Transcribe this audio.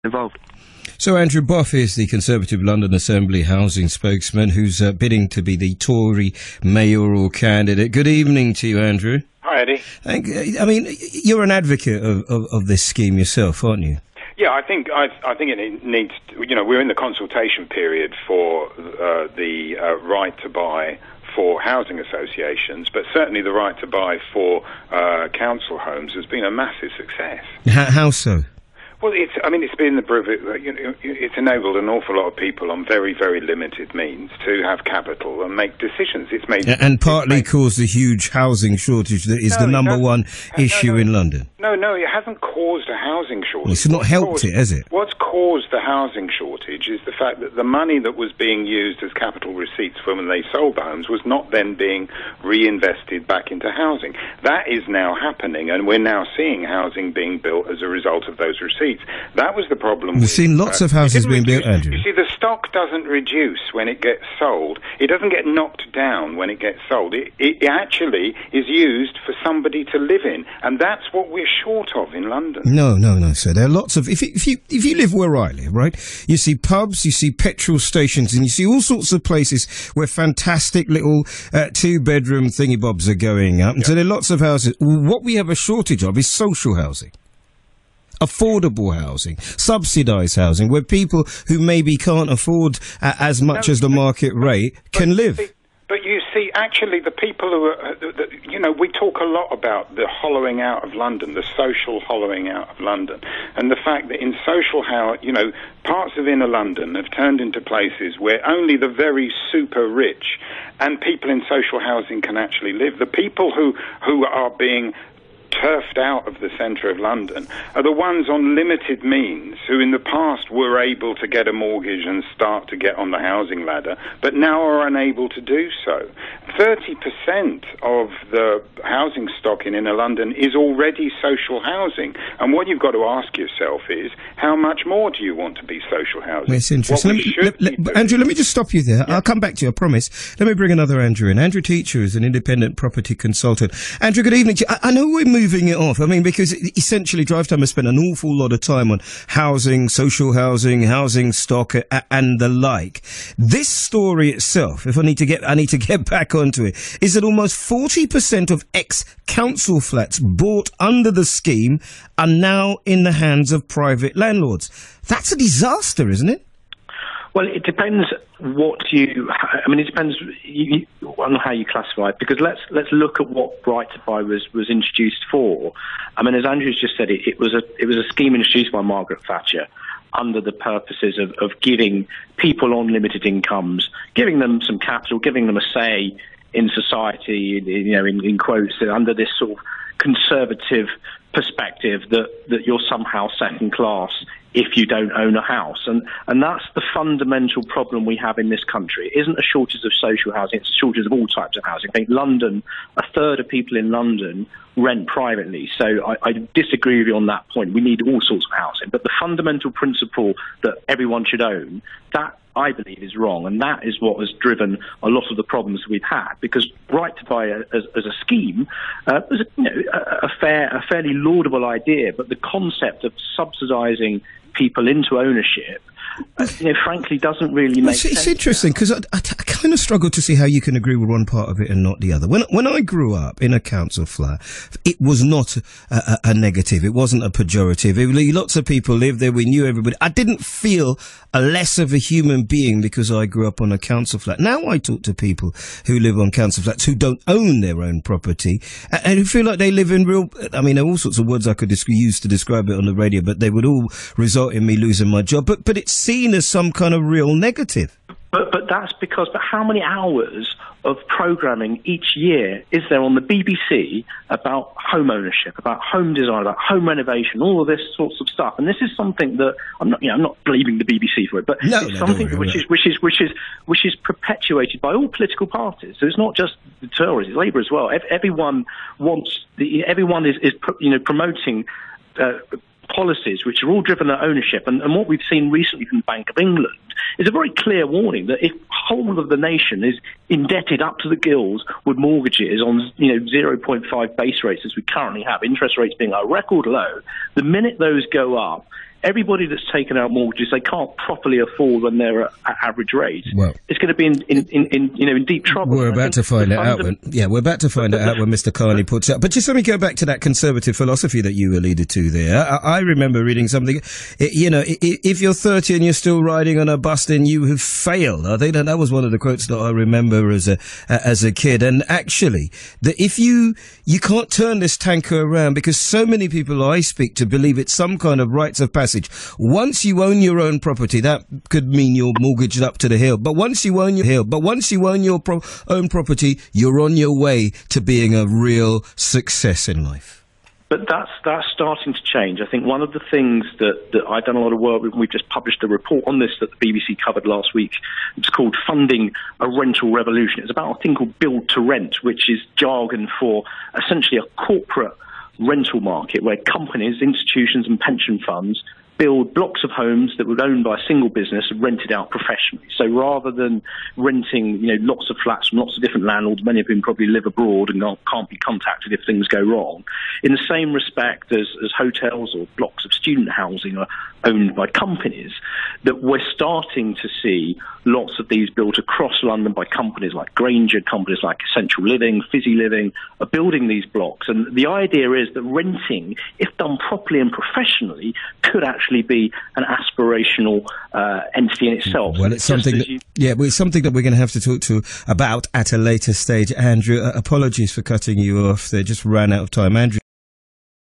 involved. So Andrew Buff is the Conservative London Assembly housing spokesman who's bidding to be the Tory mayoral candidate. Good evening to you, Andrew. Hi, Eddie. I mean, you're an advocate of this scheme yourself, aren't you? Yeah, I think it needs. We're in the consultation period for the right to buy for housing associations, but certainly the right to buy for council homes has been a massive success. How so? Well, it's been it's enabled an awful lot of people on very, very limited means to have capital and make decisions. It's made and partly caused the huge housing shortage that is the number one issue in London. No, it hasn't caused a housing shortage. Well, it's not helped it, has it? What's caused the housing shortage is the fact that the money that was being used as capital receipts for when they sold the homes was not then being reinvested back into housing. That is now happening, and we're now seeing housing being built as a result of those receipts. That was the problem. We've seen lots of houses being built, Andrew. You see, the stock doesn't reduce when it gets sold. It doesn't get knocked down when it gets sold. It actually is used for somebody to live in, and that's what we're short of in London. No, sir. There are lots of... If you live where I live, right, you see pubs, you see petrol stations, and you see all sorts of places where fantastic little two-bedroom thingy-bobs are going up. And so there are lots of houses. What we have a shortage of is social housing. Affordable housing, subsidised housing, where people who maybe can't afford as much as the market rate can live. But you see, actually, the people who are, we talk a lot about the hollowing out of London, the social hollowing out of London, and the fact that in social parts of inner London have turned into places where only the very super rich and people in social housing can actually live. The people who are being turfed out of the centre of London are the ones on limited means who in the past were able to get a mortgage and start to get on the housing ladder, but now are unable to do so. 30% of the housing stock in inner London is already social housing, and what you've got to ask yourself is, how much more do you want to be social housing? It's interesting. Andrew, let me just stop you there. Yeah. I'll come back to you, I promise. Let me bring another Andrew in. Andrew Teacher is an independent property consultant. Andrew, good evening. I know we're moving it off. I mean, because essentially Drive Time has spent an awful lot of time on housing, social housing, housing stock, and the like. This story itself, if I need to get back onto it, is that almost 40% of ex-council flats bought under the scheme are now in the hands of private landlords. That's a disaster, isn't it? Well, it depends it depends on how you classify it, because let's look at what Right to Buy was introduced for. I mean, as Andrew's just said, it was a scheme introduced by Margaret Thatcher under the purposes of giving people on limited incomes, giving them some capital, giving them a say in society, in quotes, under this sort of conservative perspective that you're somehow second class if you don't own a house. And that's the fundamental problem we have in this country. It isn't a shortage of social housing, it's a shortage of all types of housing. I think London, a third of people in London rent privately. So I disagree with you on that point. We need all sorts of housing. But the fundamental principle that everyone should own, that I believe is wrong, and that is what has driven a lot of the problems we've had. Because Right to Buy as a scheme was a fairly laudable idea, but the concept of subsidising people into ownership, frankly, doesn't really make sense. It's interesting, because I kind of struggle to see how you can agree with one part of it and not the other. When I grew up in a council flat, it was not a negative. It wasn't a pejorative. Lots of people lived there. We knew everybody. I didn't feel a less of a human being because I grew up on a council flat. Now I talk to people who live on council flats who don't own their own property and who feel like they live in real... I mean, there are all sorts of words I could use to describe it on the radio, but they would all result in me losing my job. But it's seen as some kind of real negative. But that's because... But how many hours of programming each year is there on the BBC about home ownership, about home design, about home renovation, all of this sorts of stuff? And this is something that I'm not blaming the BBC for it, but it's something which is perpetuated by all political parties. So it's not just the Tories, it's Labour as well. Everyone is promoting policies which are all driven at ownership, and what we've seen recently from the Bank of England is a very clear warning that if whole of the nation is indebted up to the gills with mortgages on 0.5 base rates as we currently have, interest rates being a record low, the minute those go up, everybody that's taken out mortgages they can't properly afford when they're at average rate, well, it's going to be in deep trouble. We're about to find it out. We're about to find it out when Mr. Carney puts it up. But just let me go back to that conservative philosophy that you alluded to there. I remember reading something. If you're 30 and you're still riding on a bus, then you have failed. I think that was one of the quotes that I remember as a kid. And actually, that if you can't turn this tanker around, because so many people I speak to believe it's some kind of rites of passage. Once you own your own property, that could mean you're mortgaged up to the hill. But once you own your own property, you're on your way to being a real success in life. But that's starting to change. I think one of the things that I've done a lot of work with, we've just published a report on this that the BBC covered last week. It's called Funding a Rental Revolution. It's about a thing called Build to Rent, which is jargon for essentially a corporate rental market where companies, institutions and pension funds build blocks of homes that were owned by a single business and rented out professionally. So rather than renting, lots of flats from lots of different landlords, many of whom probably live abroad and can't be contacted if things go wrong, in the same respect as hotels or blocks of student housing are owned by companies, that we're starting to see lots of these built across London by companies like Granger, companies like Essential Living, Fizzy Living, are building these blocks. And the idea is that renting, if done properly and professionally, could actually be an aspirational entity in itself. Well, it's something it's something that we're going to have to talk about at a later stage. Andrew, apologies for cutting you off. They just ran out of time. Andrew.